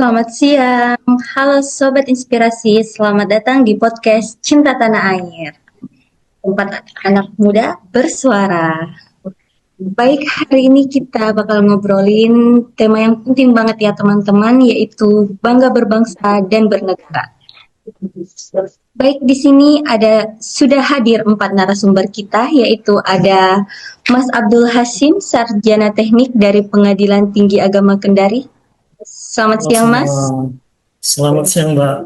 Selamat siang, halo Sobat Inspirasi, selamat datang di podcast Cinta Tanah Air, tempat anak muda bersuara. Baik, hari ini kita bakal ngobrolin tema yang penting banget ya teman-teman, yaitu bangga berbangsa dan bernegara. Baik, di sini sudah hadir 4 narasumber kita, yaitu ada Mas Abdul Hashim, Sarjana Teknik dari Pengadilan Tinggi Agama Kendari. Selamat siang, Mas. Selamat siang, Mbak.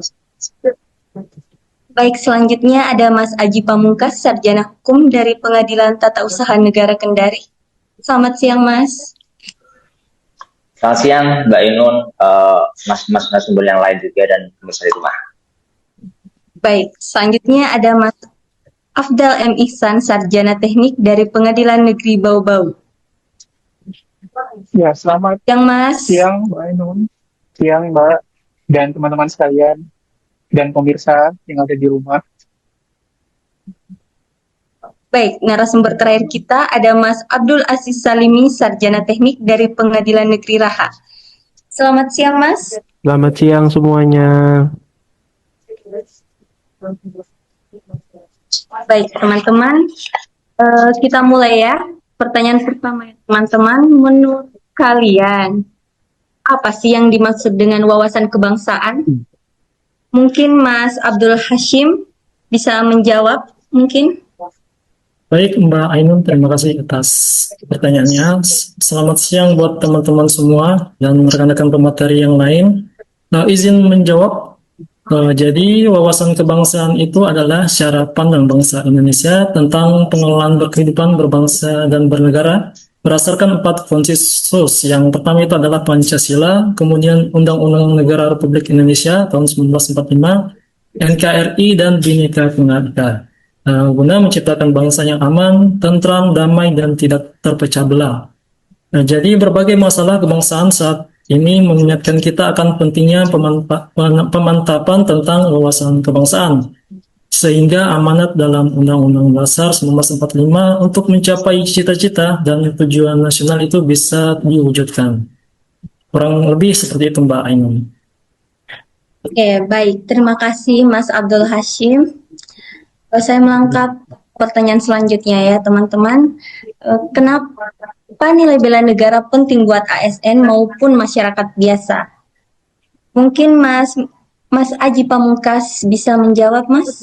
Baik, selanjutnya ada Mas Aji Pamungkas, Sarjana Hukum dari Pengadilan Tata Usaha Negara Kendari. Selamat siang, Mas. Selamat siang, Mbak Inun, mas-mas narasumber yang lain juga dan pemirsa di rumah. Baik, selanjutnya ada Mas Afdal M. Ihsan, Sarjana Teknik dari Pengadilan Negeri Bau-Bau. Ya, selamat siang, Mas. Siang, Mbak Inun. Siang, Mbak, dan teman-teman sekalian, dan pemirsa yang ada di rumah. Baik, narasumber terakhir kita ada Mas Abdul Aziz Salimi, Sarjana Teknik dari Pengadilan Negeri Raha. Selamat siang, Mas. Selamat siang semuanya. Baik, teman-teman, kita mulai ya. Pertanyaan pertama, teman-teman, menurut kalian, apa sih yang dimaksud dengan wawasan kebangsaan? Mungkin Mas Abdul Hashim bisa menjawab, mungkin? Baik, Mbak Ainun, terima kasih atas pertanyaannya. Selamat siang buat teman-teman semua dan rekan-rekan pemateri yang lain. Izin menjawab. Jadi, wawasan kebangsaan itu adalah cara pandang bangsa Indonesia tentang pengelolaan berkehidupan berbangsa dan bernegara berdasarkan 4 konsensus. Yang pertama itu adalah Pancasila, kemudian Undang-Undang Negara Republik Indonesia tahun 1945, NKRI, dan Bhinneka Tunggal Ika. Guna menciptakan bangsa yang aman, tentram, damai, dan tidak terpecah belah. Jadi berbagai masalah kebangsaan saat ini mengingatkan kita akan pentingnya pemantapan tentang wawasan kebangsaan, sehingga amanat dalam Undang-Undang Dasar 1945 untuk mencapai cita-cita dan tujuan nasional itu bisa diwujudkan. Kurang lebih seperti itu, Mbak Ainun. Oke, baik. Terima kasih Mas Abdul Hashim. Saya melangkap pertanyaan selanjutnya ya, teman-teman. Kenapa nilai bela negara penting buat ASN maupun masyarakat biasa? Mungkin Mas Aji Pamungkas bisa menjawab, Mas?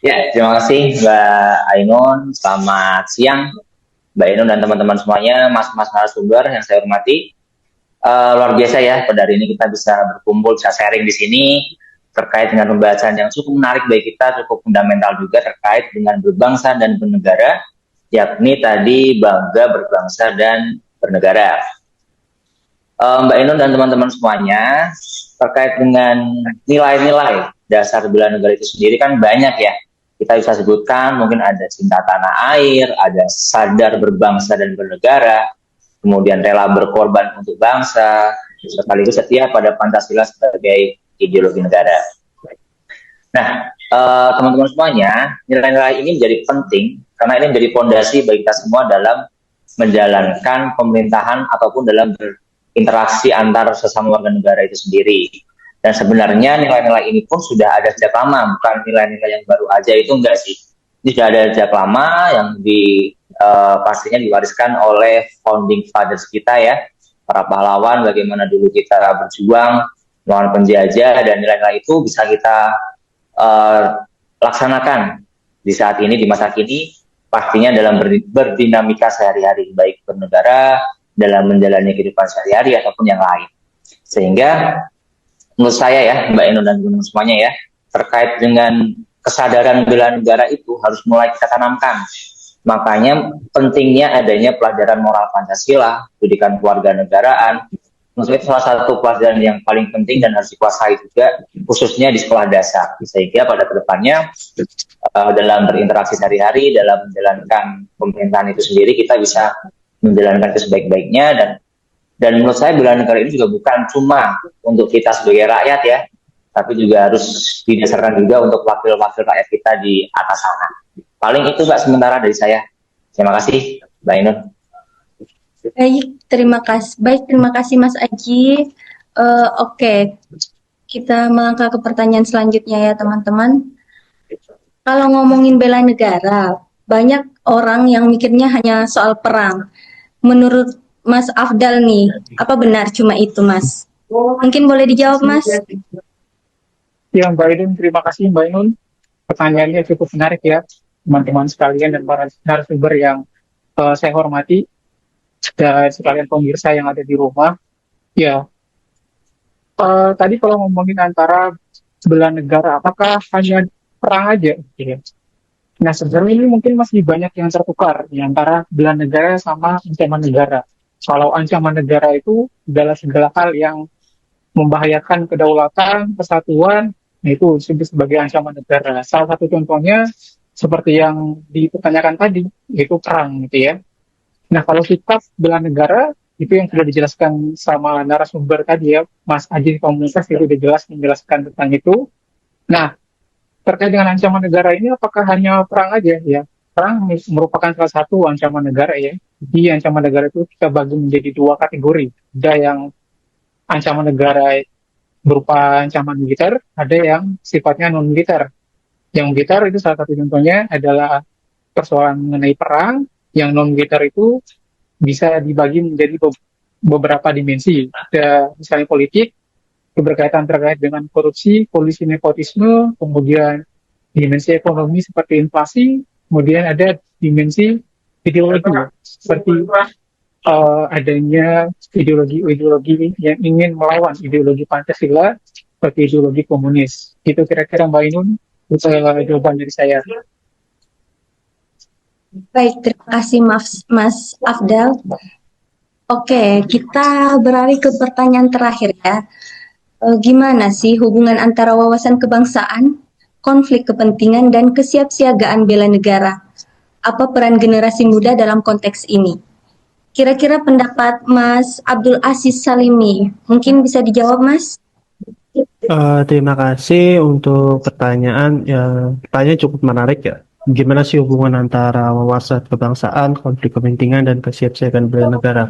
Ya, terima kasih Mbak Ainun. Selamat siang Mbak Ainun dan teman-teman semuanya, mas-mas narasumber yang saya hormati. Luar biasa ya, pada hari ini kita bisa berkumpul, bisa sharing di sini terkait dengan pembahasan yang cukup menarik bagi kita, cukup fundamental juga terkait dengan berbangsa dan bernegara, yakni tadi bangga berbangsa dan bernegara. Mbak Inun dan teman-teman semuanya, terkait dengan nilai-nilai dasar bela negara itu sendiri kan banyak ya. Kita bisa sebutkan mungkin ada cinta tanah air, ada sadar berbangsa dan bernegara, kemudian rela berkorban untuk bangsa, sekaligus setia pada Pancasila sebagai ideologi negara. Nah, teman-teman semuanya, nilai-nilai ini menjadi penting karena ini menjadi fondasi bagi kita semua dalam menjalankan pemerintahan ataupun dalam berinteraksi antar sesama warga negara itu sendiri. Dan sebenarnya nilai-nilai ini pun sudah ada sejak lama, bukan nilai-nilai yang baru aja, itu enggak sih. Ini sudah ada sejak lama yang pastinya diwariskan oleh founding fathers kita ya, para pahlawan, bagaimana dulu kita berjuang melawan penjajah, dan nilai-nilai itu bisa kita laksanakan di saat ini, di masa kini, pastinya dalam berdinamika sehari-hari, baik bernegara, dalam menjalani kehidupan sehari-hari ataupun yang lain. Sehingga menurut saya ya, Mbak Inun dan teman-teman semuanya ya, terkait dengan kesadaran bela negara itu harus mulai kita tanamkan. Makanya pentingnya adanya pelajaran moral Pancasila, pendidikan kewarganegaraan. Menurut saya itu salah satu pelajaran yang paling penting dan harus dikuasai juga, khususnya di sekolah dasar. Sehingga pada kedepannya dalam berinteraksi sehari-hari, dalam menjalankan pemerintahan itu sendiri, kita bisa menjalankan itu sebaik-baiknya. Dan menurut saya bela negara ini juga bukan cuma untuk kita sebagai rakyat ya, tapi juga harus didasarkan juga untuk wakil-wakil rakyat kita di atas sana. Paling itu Mbak sementara dari saya. Terima kasih Mbak Inun. Terima kasih Mas Aji. Oke, kita melangkah ke pertanyaan selanjutnya ya teman-teman. Kalau ngomongin bela negara, banyak orang yang mikirnya hanya soal perang. Menurut Mas Afdal nih, apa benar cuma itu Mas? Mungkin boleh dijawab Mas? Ya, Mbak Ainun, terima kasih Mbak Ainun. Pertanyaannya cukup menarik ya, teman-teman sekalian dan para narasumber yang saya hormati, dan sekalian pemirsa yang ada di rumah. Ya, tadi kalau ngomongin antara bela negara, apakah hanya perang aja? Ya. Nah, sebenarnya ini mungkin masih banyak yang tertukar di antara bela negara sama ancaman negara. Kalau ancaman negara itu adalah segala hal yang membahayakan kedaulatan, kesatuan, nah itu disebut sebagai ancaman negara. Salah satu contohnya seperti yang dipertanyakan tadi, yaitu perang gitu ya. Nah, kalau sikap bela negara itu yang sudah dijelaskan sama narasumber tadi ya, Mas Aji Komunitas itu sudah jelas menjelaskan tentang itu. Nah, terkait dengan ancaman negara ini apakah hanya perang aja ya? Perang merupakan salah satu ancaman negara ya. Di ancaman negara itu kita bagi menjadi dua kategori. Ada yang ancaman negara berupa ancaman militer, ada yang sifatnya non militer. Yang militer itu salah satu contohnya adalah persoalan mengenai perang. Yang non militer itu bisa dibagi menjadi beberapa dimensi. Ada misalnya politik, keberkaitan terkait dengan korupsi, kolusi nepotisme, kemudian dimensi ekonomi seperti inflasi, kemudian ada dimensi ideologi seperti adanya ideologi yang ingin melawan ideologi Pancasila seperti ideologi komunis. Itu kira-kira Mbak Ainun, itu jawaban dari saya. Baik, terima kasih Mas Afdal. Oke, kita beralih ke pertanyaan terakhir ya. Gimana sih hubungan antara wawasan kebangsaan, konflik kepentingan, dan kesiapsiagaan bela negara? Apa peran generasi muda dalam konteks ini? Kira-kira pendapat Mas Abdul Aziz Salimi, mungkin bisa dijawab Mas? Terima kasih untuk pertanyaan. Ya, pertanyaan cukup menarik ya. Gimana sih hubungan antara wawasan kebangsaan, konflik kepentingan, dan kesiapsiagaan bela negara?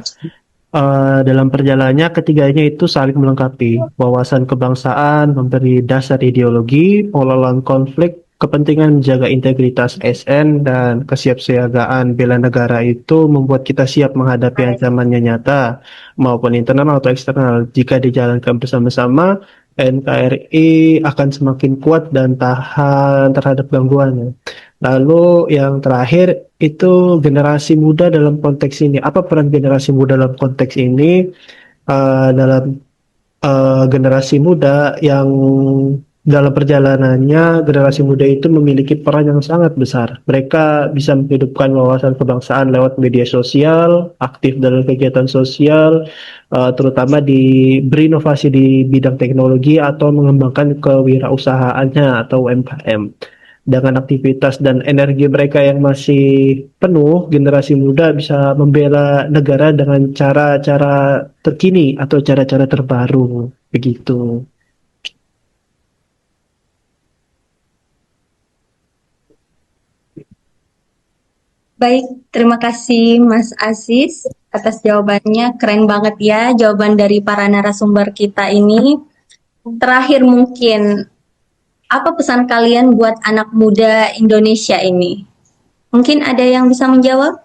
Dalam perjalanannya, ketiganya itu saling melengkapi. Wawasan kebangsaan memberi dasar ideologi, pengelolaan konflik, kepentingan menjaga integritas SN, dan kesiapsiagaan bela negara itu membuat kita siap menghadapi ancamannya nyata maupun internal atau eksternal. Jika dijalankan bersama-sama, NKRI akan semakin kuat dan tahan terhadap gangguannya. Lalu yang terakhir itu generasi muda dalam konteks ini. Apa peran generasi muda dalam konteks ini? Dalam generasi muda yang dalam perjalanannya, generasi muda itu memiliki peran yang sangat besar. Mereka bisa menghidupkan wawasan kebangsaan lewat media sosial, aktif dalam kegiatan sosial, terutama berinovasi di bidang teknologi atau mengembangkan kewirausahaannya atau UMKM. Dengan aktivitas dan energi mereka yang masih penuh, generasi muda bisa membela negara dengan cara-cara terkini atau cara-cara terbaru. Begitu. Baik, terima kasih Mas Aziz atas jawabannya. Keren banget ya jawaban dari para narasumber kita ini. Terakhir mungkin, apa pesan kalian buat anak muda Indonesia ini? Mungkin ada yang bisa menjawab?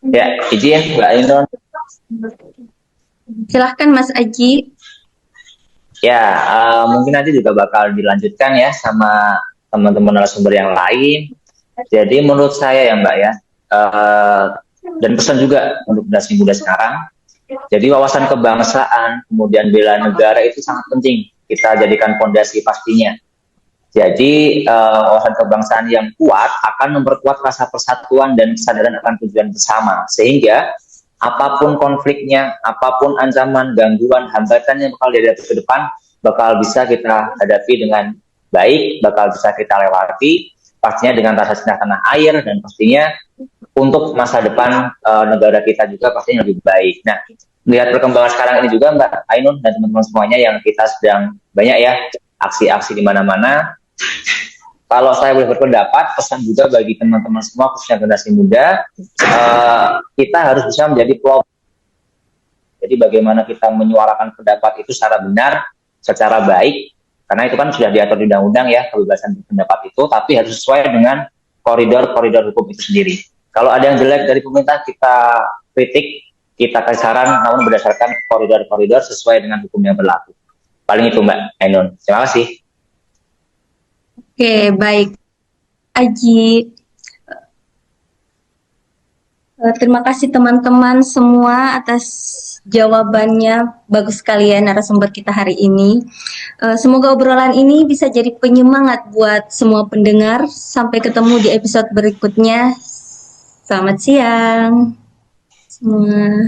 Ya, izin Mbak Ainun. Silahkan Mas Aji. Ya, mungkin nanti juga bakal dilanjutkan ya sama teman-teman narasumber yang lain. Jadi menurut saya ya Mbak ya, dan pesan juga untuk generasi muda sekarang. Jadi wawasan kebangsaan, kemudian bela negara itu sangat penting kita jadikan fondasi pastinya. Jadi wawasan kebangsaan yang kuat akan memperkuat rasa persatuan dan kesadaran akan tujuan bersama. Sehingga apapun konfliknya, apapun ancaman, gangguan, hambatan yang bakal dihadapi ke depan, bakal bisa kita hadapi dengan baik, bakal bisa kita lewati, pastinya dengan rasa cinta tanah air, dan pastinya untuk masa depan negara kita juga pastinya lebih baik. Nah, melihat perkembangan sekarang ini juga Mbak Ainun dan teman-teman semuanya yang kita sedang banyak ya aksi-aksi di mana-mana. kalau saya boleh berpendapat, pesan juga bagi teman-teman semua, khususnya generasi muda, kita harus bisa menjadi pelopor. Jadi bagaimana kita menyuarakan pendapat itu secara benar, secara baik, karena itu kan sudah diatur di undang-undang ya, kebebasan berpendapat itu, tapi harus sesuai dengan koridor-koridor hukum itu sendiri. Kalau ada yang jelek dari pemerintah, kita kritik, kita kasih saran, namun berdasarkan koridor-koridor sesuai dengan hukum yang berlaku. Paling itu Mbak Ainun. Terima kasih. Oke, baik. Aji. Terima kasih teman-teman semua atas jawabannya. Bagus sekali ya narasumber kita hari ini. Semoga obrolan ini bisa jadi penyemangat buat semua pendengar. Sampai ketemu di episode berikutnya. Selamat siang semua.